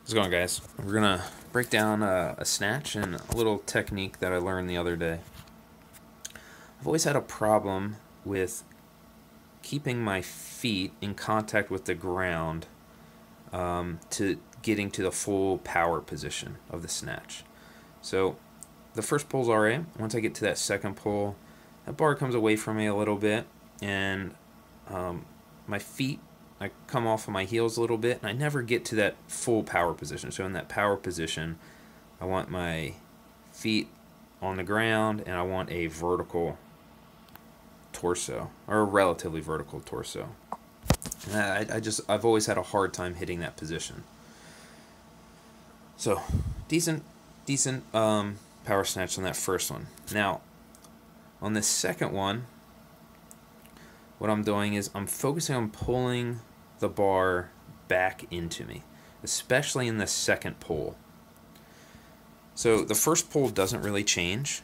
How's it going, guys? We're gonna break down a snatch and a little technique that I learned the other day. I've always had a problem with keeping my feet in contact with the ground to getting to the full power position of the snatch. So the first pull's alright. Once I get to that second pull, that bar comes away from me a little bit, and my feet, I come off of my heels a little bit, and I never get to that full power position. So in that power position, I want my feet on the ground, and I want a vertical torso, or a relatively vertical torso. And I've always had a hard time hitting that position. So decent power snatch on that first one. Now, on the second one, what I'm doing is I'm focusing on pulling the bar back into me, especially in the second pull. So the first pull doesn't really change.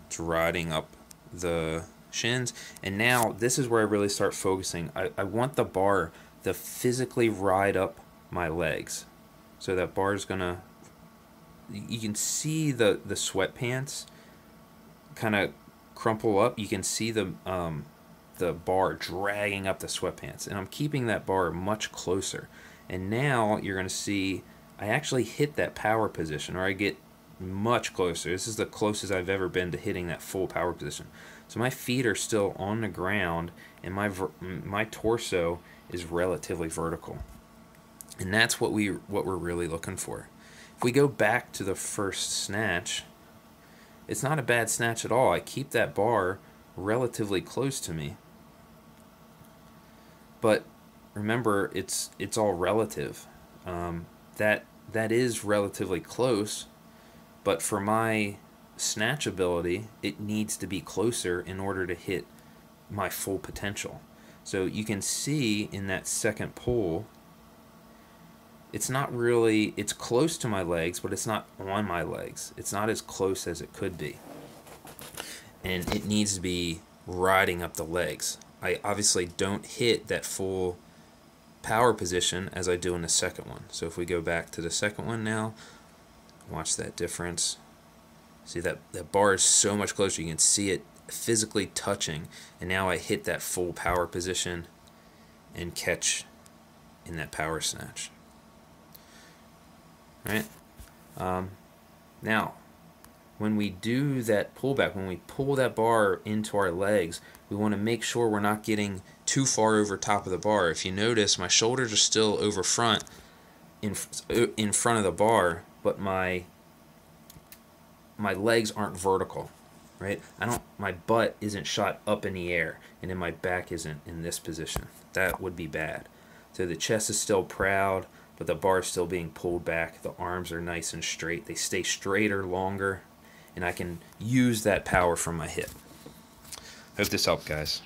It's riding up the shins, and now this is where I really start focusing. I want the bar to physically ride up my legs. So that bar's gonna, you can see the sweatpants kind of crumple up. You can see the bar dragging up the sweatpants, and I'm keeping that bar much closer. And now you're going to see I actually hit that power position, or I get much closer. This is the closest I've ever been to hitting that full power position. So my feet are still on the ground, and my torso is relatively vertical. And that's what we're really looking for. If we go back to the first snatch, it's not a bad snatch at all. I keep that bar relatively close to me. But remember, it's all relative. That is relatively close, but for my snatch ability, it needs to be closer in order to hit my full potential. So you can see in that second pull, it's not really, it's close to my legs, but it's not on my legs. It's not as close as it could be. And it needs to be riding up the legs. I obviously don't hit that full power position as I do in the second one. So if we go back to the second one now, watch that difference. See that bar is so much closer. You can see it physically touching, and now I hit that full power position and catch in that power snatch. Right? Now, when we do that pullback, when we pull that bar into our legs, we want to make sure we're not getting too far over top of the bar. If you notice, my shoulders are still over front, in front of the bar, but my legs aren't vertical, right? My butt isn't shot up in the air, and then my back isn't in this position. That would be bad. So the chest is still proud, but the bar is still being pulled back. The arms are nice and straight. They stay straighter, longer, and I can use that power from my hip. Hope this helped, guys.